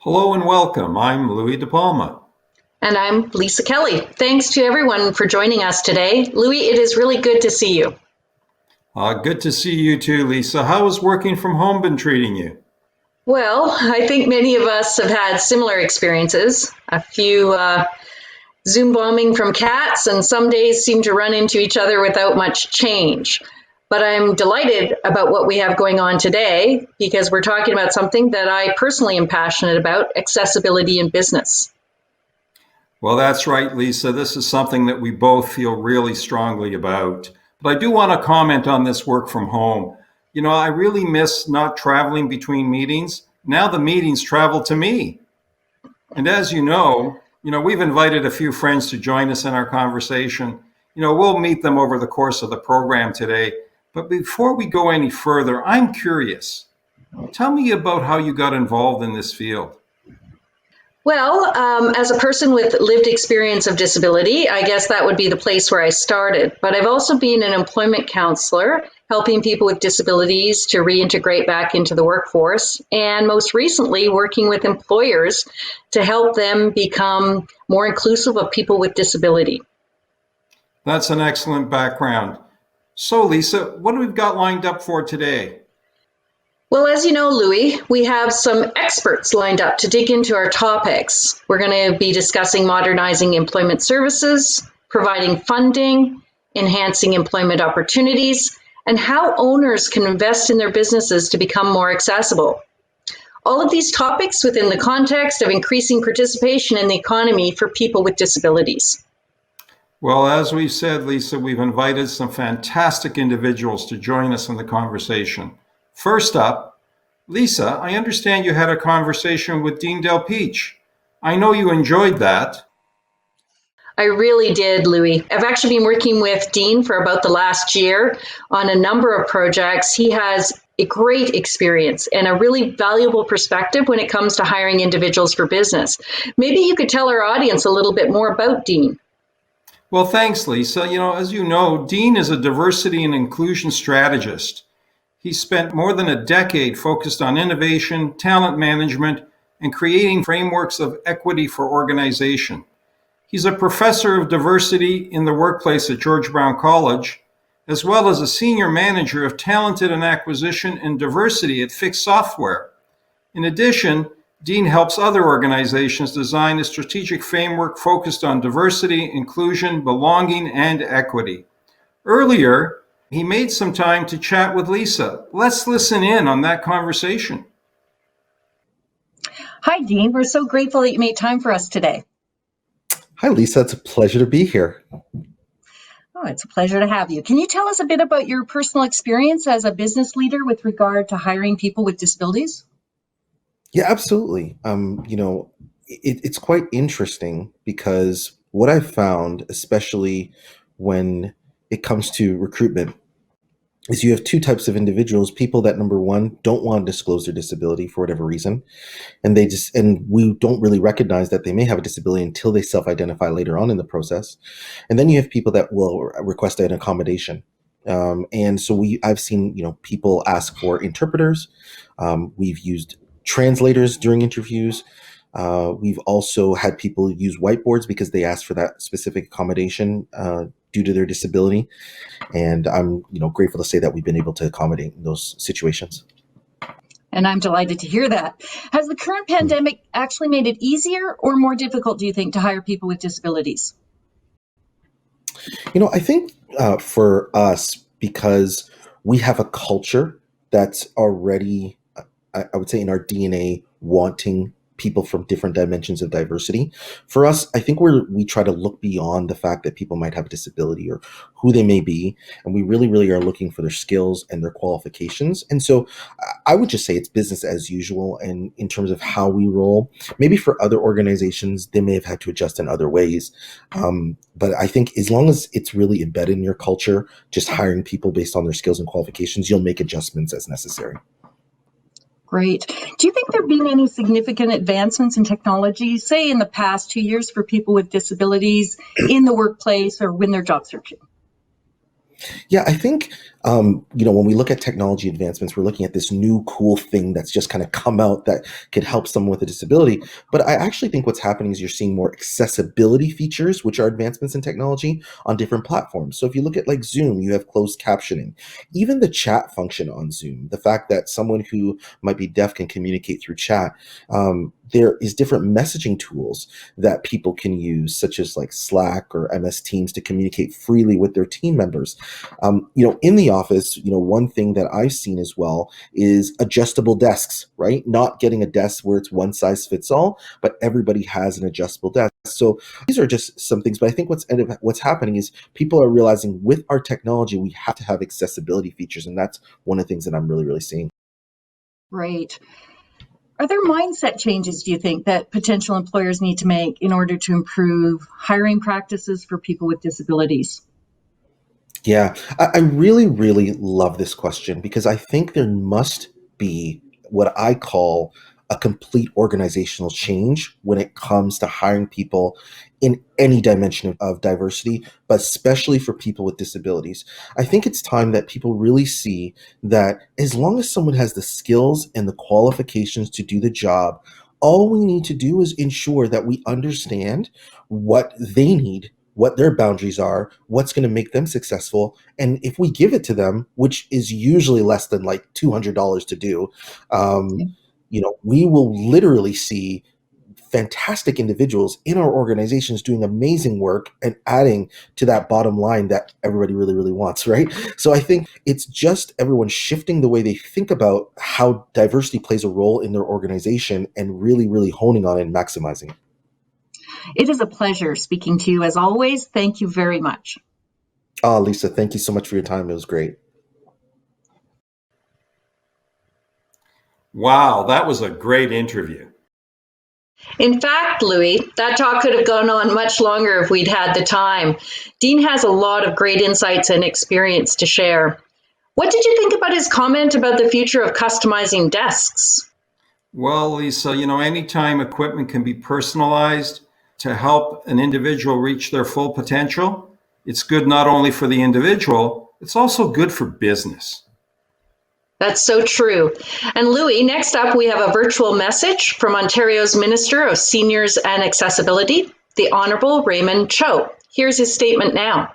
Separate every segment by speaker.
Speaker 1: Hello and welcome. I'm Louis De Palma.
Speaker 2: And I'm Lisa Kelly. Thanks to everyone for joining us today. Louis, it is really good to see you.
Speaker 1: Good to see you too, Lisa. How has working from home been treating you?
Speaker 2: Well, I think many of us have had similar experiences. A few Zoom bombing from cats, and some days seem to run into each other without much change. But I'm delighted about what we have going on today because we're talking about something that I personally am passionate about, accessibility in business.
Speaker 1: Well, that's right, Lisa. This is something that we both feel really strongly about. But I do want to comment on this work from home. I really miss not traveling between meetings. Now the meetings travel to me. And as we've invited a few friends to join us in our conversation. We'll meet them over the course of the program today. But before we go any further, I'm curious. Tell me about how you got involved in this field.
Speaker 2: Well, as a person with lived experience of disability, I guess that would be the place where I started. But I've also been an employment counselor, helping people with disabilities to reintegrate back into the workforce, and most recently working with employers to help them become more inclusive of people with disability.
Speaker 1: That's an excellent background. So, Lisa, what have we got lined up for today?
Speaker 2: Well, as you know, Louis, we have some experts lined up to dig into our topics. We're going to be discussing modernizing employment services, providing funding, enhancing employment opportunities, and how owners can invest in their businesses to become more accessible. All of these topics within the context of increasing participation in the economy for people with disabilities.
Speaker 1: Well, as we've said, Lisa, we've invited some fantastic individuals to join us in the conversation. First up, Lisa, I understand you had a conversation with Dean Delpeache. I know you enjoyed that.
Speaker 2: I really did, Louis. I've actually been working with Dean for about the last year on a number of projects. He has a great experience and a really valuable perspective when it comes to hiring individuals for business. Maybe you could tell our audience a little bit more about Dean.
Speaker 1: Well, thanks, Lisa. As you know, Dean is a diversity and inclusion strategist. He spent more than a decade focused on innovation, talent management, and creating frameworks of equity for organization. He's a professor of diversity in the workplace at George Brown College, as well as a senior manager of talent and acquisition and diversity at Fix Software. In addition, Dean helps other organizations design a strategic framework focused on diversity, inclusion, belonging, and equity. Earlier, he made some time to chat with Lisa. Let's listen in on that conversation.
Speaker 2: Hi, Dean. We're so grateful that you made time for us today.
Speaker 3: Hi, Lisa. It's a pleasure to be here.
Speaker 2: Oh, it's a pleasure to have you. Can you tell us a bit about your personal experience as a business leader with regard to hiring people with disabilities?
Speaker 3: Yeah, absolutely. It's quite interesting because what I've found, especially when it comes to recruitment, is you have two types of individuals, people that, number one, don't want to disclose their disability for whatever reason. And we don't really recognize that they may have a disability until they self-identify later on in the process. And then you have people that will request an accommodation. And so I've seen, people ask for interpreters. We've used translators during interviews. We've also had people use whiteboards because they asked for that specific accommodation due to their disability. And I'm, grateful to say that we've been able to accommodate in those situations.
Speaker 2: And I'm delighted to hear that. Has the current pandemic actually made it easier or more difficult, do you think, to hire people with disabilities?
Speaker 3: I think for us, because we have a culture that's already, I would say, in our DNA, wanting people from different dimensions of diversity. For us, I think we try to look beyond the fact that people might have a disability or who they may be, and we really, really are looking for their skills and their qualifications. And so I would just say it's business as usual, and in terms of how we roll. Maybe for other organizations, they may have had to adjust in other ways. But I think as long as it's really embedded in your culture, just hiring people based on their skills and qualifications, you'll make adjustments as necessary.
Speaker 2: Great. Do you think there have been any significant advancements in technology, say in the past 2 years, for people with disabilities in the workplace or when they're job searching?
Speaker 3: Yeah, I think When we look at technology advancements, we're looking at this new cool thing that's just kind of come out that could help someone with a disability. But I actually think what's happening is you're seeing more accessibility features, which are advancements in technology on different platforms. So if you look at like Zoom, you have closed captioning, even the chat function on Zoom, the fact that someone who might be deaf can communicate through chat. There is different messaging tools that people can use, such as like Slack or MS Teams, to communicate freely with their team members. In the office, one thing that I've seen as well is adjustable desks, right? Not getting a desk where it's one size fits all, but everybody has an adjustable desk. So these are just some things, but I think what's happening is people are realizing with our technology, we have to have accessibility features. And that's one of the things that I'm really, really seeing.
Speaker 4: Right. Are there mindset changes, do you think, that potential employers need to make in order to improve hiring practices for people with disabilities?
Speaker 3: Yeah, I really, really love this question because I think there must be what I call a complete organizational change when it comes to hiring people in any dimension of diversity, but especially for people with disabilities. I think it's time that people really see that as long as someone has the skills and the qualifications to do the job, all we need to do is ensure that we understand what they need, what their boundaries are, what's going to make them successful. And if we give it to them, which is usually less than like $200 to do, we will literally see fantastic individuals in our organizations doing amazing work and adding to that bottom line that everybody really, really wants, right? So I think it's just everyone shifting the way they think about how diversity plays a role in their organization and really, really honing on it and maximizing it.
Speaker 4: It is a pleasure speaking to you as always. Thank you very much.
Speaker 3: Lisa, thank you so much for your time. It was great.
Speaker 1: Wow, that was a great interview.
Speaker 2: In fact, Louis, that talk could have gone on much longer if we'd had the time. Dean has a lot of great insights and experience to share. What did you think about his comment about the future of customizing desks?
Speaker 1: Well, Lisa, anytime equipment can be personalized to help an individual reach their full potential, it's good not only for the individual, it's also good for business.
Speaker 2: That's so true. And Louis, next up, we have a virtual message from Ontario's Minister of Seniors and Accessibility, the Honourable Raymond Cho. Here's his statement now.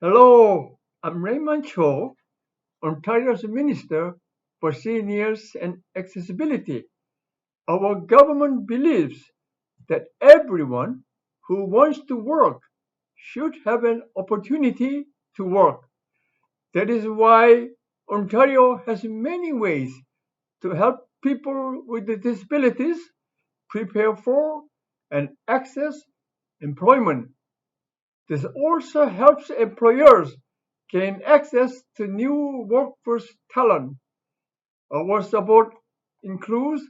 Speaker 5: Hello, I'm Raymond Cho, Ontario's Minister for Seniors and Accessibility. Our government believes that everyone who wants to work should have an opportunity to work. That is why Ontario has many ways to help people with disabilities prepare for and access employment. This also helps employers gain access to new workforce talent. Our support includes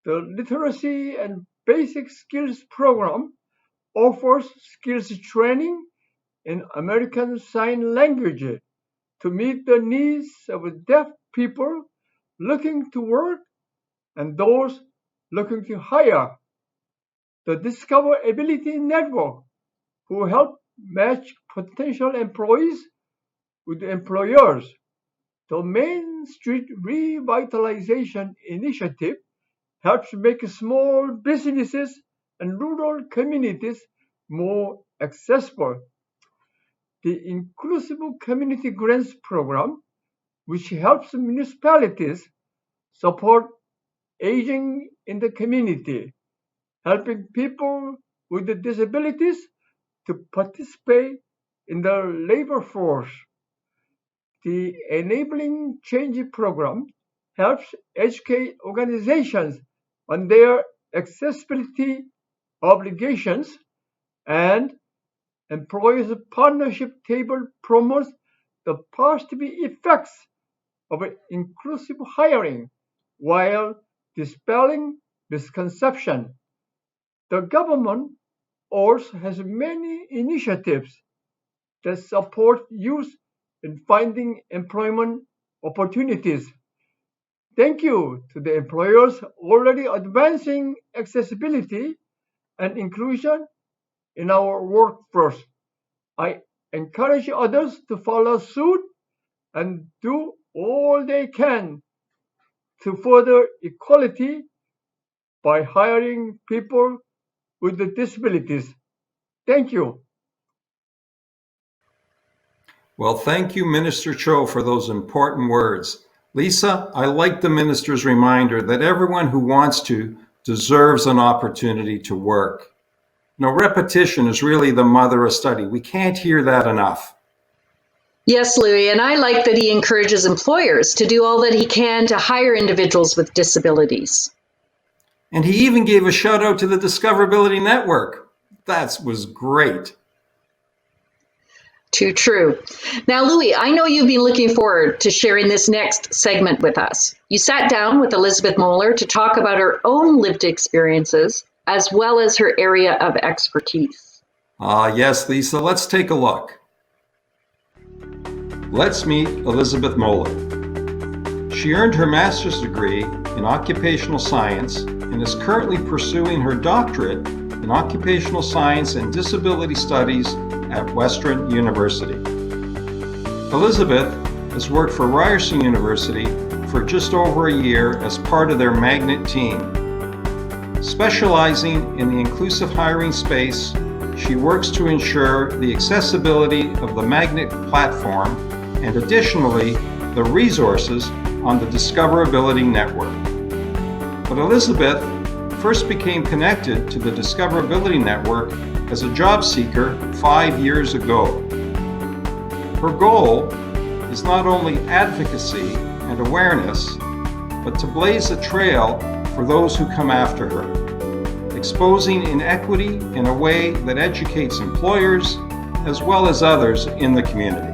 Speaker 5: the Literacy and Basic Skills Program, offers skills training in American Sign Language to meet the needs of deaf people looking to work and those looking to hire. The Discover Ability Network, who help match potential employees with employers. The Main Street Revitalization Initiative helps make small businesses and rural communities more accessible. The Inclusive Community Grants Program, which helps municipalities support aging in the community, helping people with disabilities to participate in the labor force. The Enabling Change program helps educate organizations on their accessibility obligations, and Employers Partnership Table promotes the positive effects of inclusive hiring while dispelling misconception. The government also has many initiatives that support youth in finding employment opportunities. Thank you to the employers already advancing accessibility and inclusion in our workforce. I encourage others to follow suit and do all they can to further equality by hiring people with disabilities. Thank you.
Speaker 1: Well, thank you, Minister Cho, for those important words. Lisa, I like the minister's reminder that everyone who wants to deserves an opportunity to work. Repetition is really the mother of study. We can't hear that enough.
Speaker 2: Yes, Louis, and I like that he encourages employers to do all that he can to hire individuals with disabilities.
Speaker 1: And he even gave a shout out to the Discoverability Network. That was great.
Speaker 2: Too true. Now, Louis, I know you've been looking forward to sharing this next segment with us. You sat down with Elizabeth Mohler to talk about her own lived experiences as well as her area of expertise.
Speaker 1: Yes, Lisa, let's take a look. Let's meet Elizabeth Mohler. She earned her master's degree in occupational science and is currently pursuing her doctorate in occupational science and disability studies at Western University. Elizabeth has worked for Ryerson University for just over a year as part of their Magnet team. Specializing in the inclusive hiring space, she works to ensure the accessibility of the Magnet platform and additionally the resources on the Discoverability Network. But Elizabeth first became connected to the Discoverability Network as a job seeker 5 years ago. Her goal is not only advocacy and awareness, but to blaze a trail for those who come after her, exposing inequity in a way that educates employers as well as others in the community.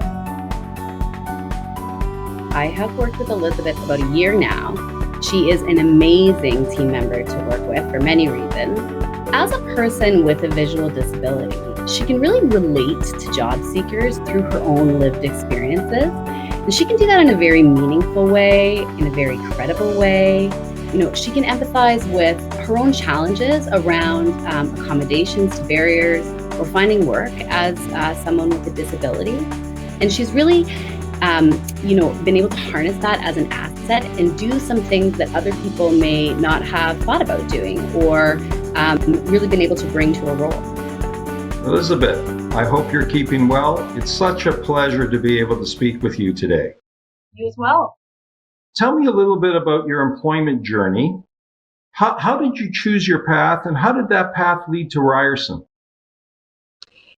Speaker 6: I have worked with Elizabeth about a year now. She is an amazing team member to work with for many reasons. As a person with a visual disability, she can really relate to job seekers through her own lived experiences. And she can do that in a very meaningful way, in a very credible way. She can empathize with her own challenges around accommodations to barriers or finding work as someone with a disability. And she's really been able to harness that as an asset and do some things that other people may not have thought about doing or really been able to bring to a role.
Speaker 1: Elizabeth, I hope you're keeping well. It's such a pleasure to be able to speak with you today.
Speaker 7: You as well.
Speaker 1: Tell me a little bit about your employment journey. How did you choose your path and how did that path lead to Ryerson?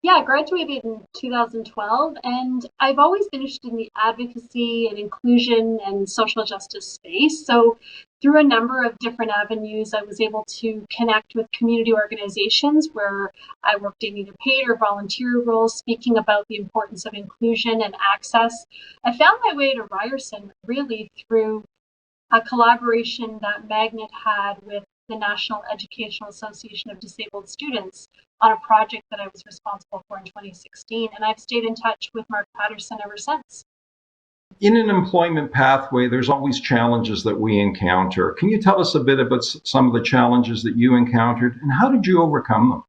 Speaker 7: Yeah, I graduated in 2012, and I've always been interested in the advocacy and inclusion and social justice space. So through a number of different avenues, I was able to connect with community organizations where I worked in either paid or volunteer roles, speaking about the importance of inclusion and access. I found my way to Ryerson really through a collaboration that Magnet had with the National Educational Association of Disabled Students on a project that I was responsible for in 2016. And I've stayed in touch with Mark Patterson ever since.
Speaker 1: In an employment pathway, there's always challenges that we encounter. Can you tell us a bit about some of the challenges that you encountered and how did you overcome them?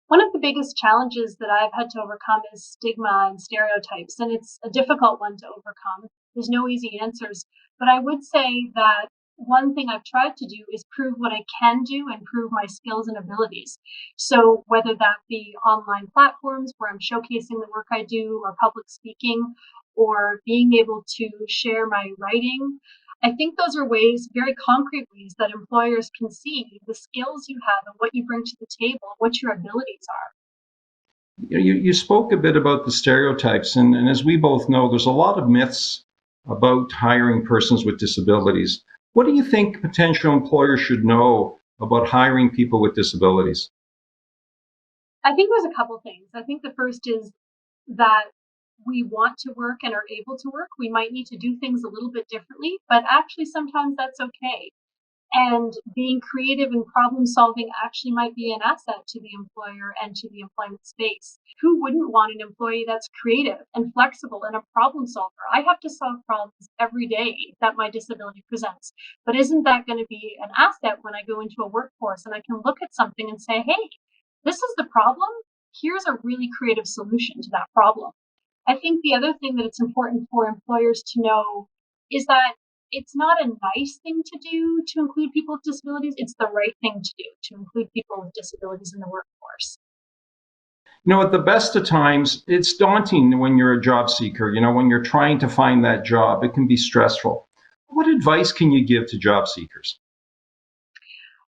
Speaker 7: One of the biggest challenges that I've had to overcome is stigma and stereotypes, and it's a difficult one to overcome. There's no easy answers, but I would say that one thing I've tried to do is prove what I can do and prove my skills and abilities. So whether that be online platforms where I'm showcasing the work I do or public speaking or being able to share my writing, I think those are ways, very concrete ways, that employers can see the skills you have and what you bring to the table, what your abilities are.
Speaker 1: You spoke a bit about the stereotypes, and as we both know, there's a lot of myths about hiring persons with disabilities. What do you think potential employers should know about hiring people with disabilities?
Speaker 7: I think there's a couple things. I think the first is that we want to work and are able to work. We might need to do things a little bit differently, but actually sometimes that's okay. And being creative and problem solving actually might be an asset to the employer and to the employment space. Who wouldn't want an employee that's creative and flexible and a problem solver? I have to solve problems every day that my disability presents. But isn't that going to be an asset when I go into a workforce and I can look at something and say, hey, this is the problem. here's a really creative solution to that problem. I think the other thing that it's important for employers to know is that it's not a nice thing to do to include people with disabilities. It's the right thing to do to include people with disabilities in the workforce.
Speaker 1: At the best of times, it's daunting when you're a job seeker. When you're trying to find that job, it can be stressful. What advice can you give to job seekers?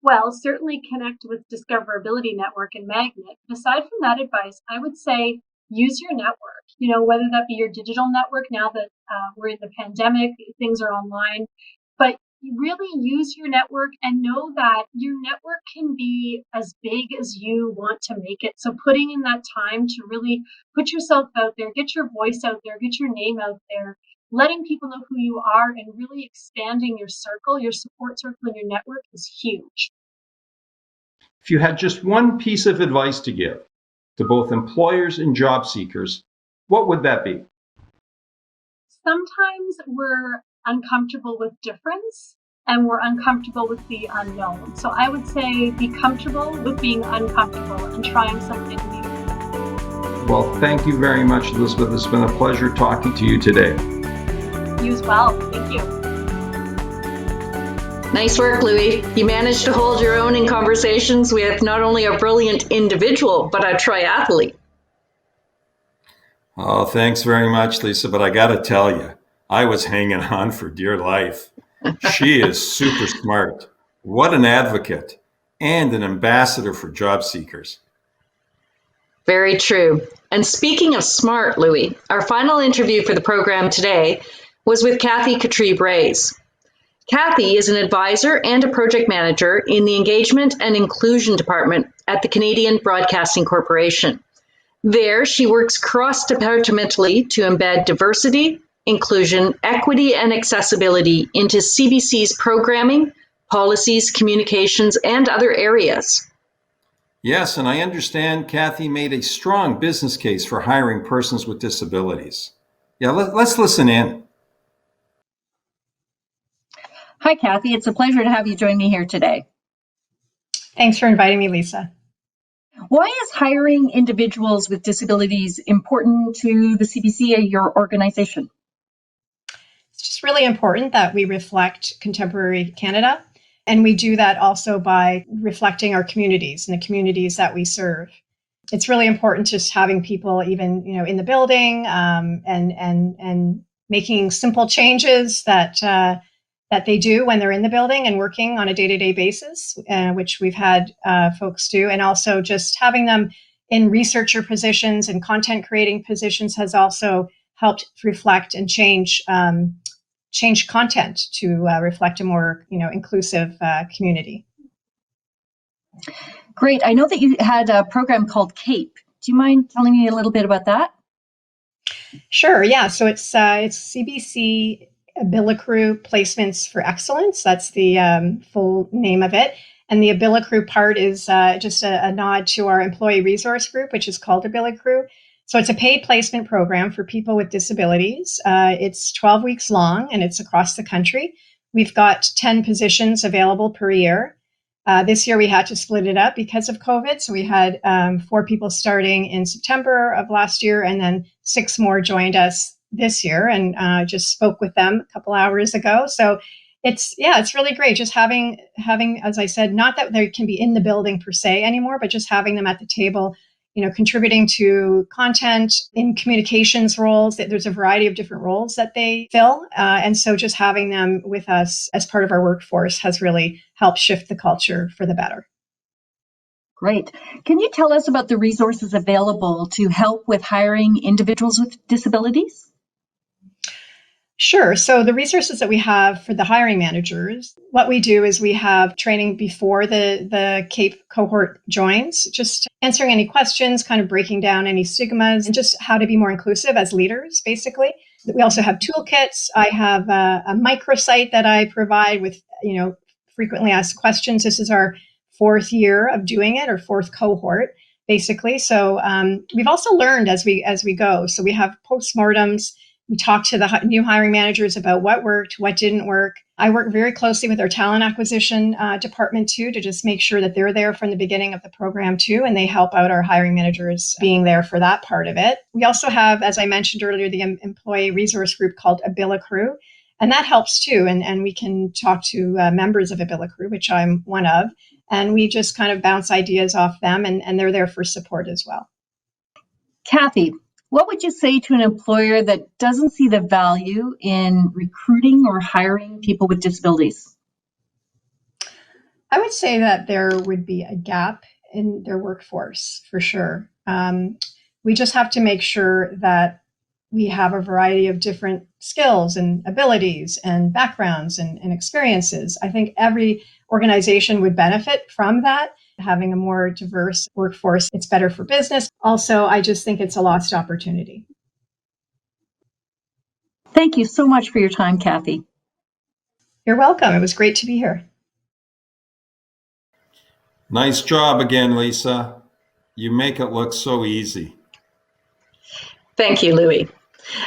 Speaker 7: Well, certainly connect with Discoverability Network and Magnet. But aside from that advice, I would say use your network, whether that be your digital network now that we're in the pandemic, things are online, but really use your network and know that your network can be as big as you want to make it. So putting in that time to really put yourself out there, get your voice out there, get your name out there, letting people know who you are and really expanding your circle, your support circle and your network is huge.
Speaker 1: If you had just one piece of advice to give to both employers and job seekers, what would that be?
Speaker 7: Sometimes we're uncomfortable with difference and we're uncomfortable with the unknown. So I would say be comfortable with being uncomfortable and trying something new.
Speaker 1: Well, thank you very much, Elizabeth. It's been a pleasure talking to you today.
Speaker 7: You as well. Thank you.
Speaker 2: Nice work, Louis. You managed to hold your own in conversations with not only a brilliant individual, but a triathlete.
Speaker 1: Oh, thanks very much, Lisa. But I got to tell you, I was hanging on for dear life. She is super smart. What an advocate and an ambassador for job seekers.
Speaker 2: Very true. And speaking of smart, Louis, our final interview for the program today was with Kathy Katrib-Rayes. Kathy is an advisor and a project manager in the Engagement and Inclusion Department at the Canadian Broadcasting Corporation. There, she works cross-departmentally to embed diversity, inclusion, equity, and accessibility into CBC's programming, policies, communications, and other areas.
Speaker 1: Yes, and I understand Kathy made a strong business case for hiring persons with disabilities. Yeah, let's listen in.
Speaker 4: Hi, Kathy. It's a pleasure to have you join me here today.
Speaker 8: Thanks for inviting me, Lisa.
Speaker 4: Why is hiring individuals with disabilities important to the CBC, your organization?
Speaker 8: It's just really important that we reflect contemporary Canada, and we do that also by reflecting our communities and the communities that we serve. It's really important just having people even, in the building and making simple changes that they do when they're in the building and working on a day-to-day basis, which we've had folks do. And also just having them in researcher positions and content creating positions has also helped reflect and change content to reflect a more inclusive community.
Speaker 4: Great. I know that you had a program called CAPE. Do you mind telling me a little bit about that?
Speaker 8: Sure. Yeah. So it's CBC Abilicrew Placements for Excellence. That's the full name of it. And the Abilicrew part is just a nod to our employee resource group, which is called Abilicrew. So it's a paid placement program for people with disabilities. It's 12 weeks long and it's across the country. We've got 10 positions available per year. This year we had to split it up because of COVID. So we had 4 people starting in September of last year, and then 6 more joined us this year, and just spoke with them a couple hours ago. So it's really great. Just having, as I said, not that they can be in the building per se anymore, but just having them at the table, contributing to content in communications roles. There's a variety of different roles that they fill. And so just having them with us as part of our workforce has really helped shift the culture for the better.
Speaker 4: Great. Can you tell us about the resources available to help with hiring individuals with disabilities?
Speaker 8: Sure. So the resources that we have for the hiring managers, what we do is we have training before the CAPE cohort joins, just answering any questions, kind of breaking down any stigmas, and just how to be more inclusive as leaders, basically. We also have toolkits. I have a microsite that I provide with, frequently asked questions. This is our 4th year of doing it, or 4th cohort, basically. So we've also learned as we go. So we have postmortems. We talk to the new hiring managers about what worked, what didn't work. I work very closely with our talent acquisition department too, to just make sure that they're there from the beginning of the program too, and they help out our hiring managers being there for that part of it. We also have, as I mentioned earlier, the employee resource group called AbiliCrew, and that helps too. And we can talk to members of AbiliCrew, which I'm one of, and we just kind of bounce ideas off them, and they're there for support as well.
Speaker 4: Kathy, what would you say to an employer that doesn't see the value in recruiting or hiring people with disabilities?
Speaker 8: I would say that there would be a gap in their workforce for sure. We just have to make sure that we have a variety of different skills and abilities and backgrounds and experiences. I think every organization would benefit from that. Having a more diverse workforce, it's better for business. Also, I just think it's a lost opportunity.
Speaker 4: Thank you so much for your time, Kathy.
Speaker 8: You're welcome. It was great to be here.
Speaker 1: Nice job again, Lisa. You make it look so easy.
Speaker 2: Thank you, Louis.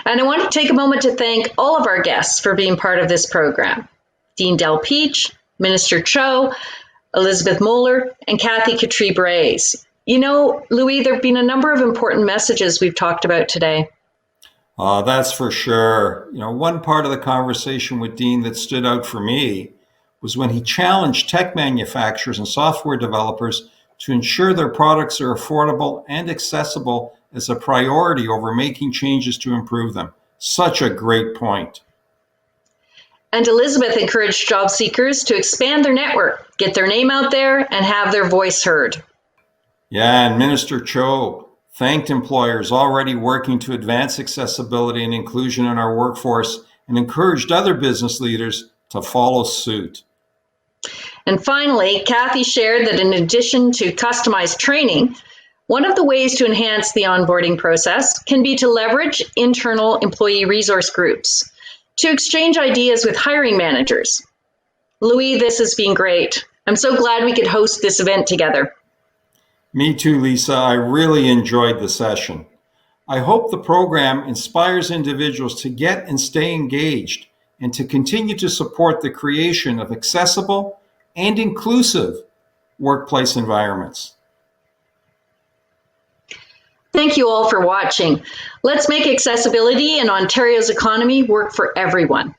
Speaker 2: And I want to take a moment to thank all of our guests for being part of this program. Dean Delpeache, Minister Cho, Elizabeth Mohler, and Kathy Katrib-Rayes. You know, Louis, there have been a number of important messages we've talked about today.
Speaker 1: That's for sure. You know, one part of the conversation with Dean that stood out for me was when he challenged tech manufacturers and software developers to ensure their products are affordable and accessible as a priority over making changes to improve them. Such a great point.
Speaker 2: And Elizabeth encouraged job seekers to expand their network, get their name out there, and have their voice heard.
Speaker 1: Yeah, and Minister Cho thanked employers already working to advance accessibility and inclusion in our workforce and encouraged other business leaders to follow suit.
Speaker 2: And finally, Kathy shared that in addition to customized training, one of the ways to enhance the onboarding process can be to leverage internal employee resource groups to exchange ideas with hiring managers. Louis, this has been great. I'm so glad we could host this event together.
Speaker 1: Me too, Lisa. I really enjoyed the session. I hope the program inspires individuals to get and stay engaged and to continue to support the creation of accessible and inclusive workplace environments.
Speaker 2: Thank you all for watching. Let's make accessibility in Ontario's economy work for everyone.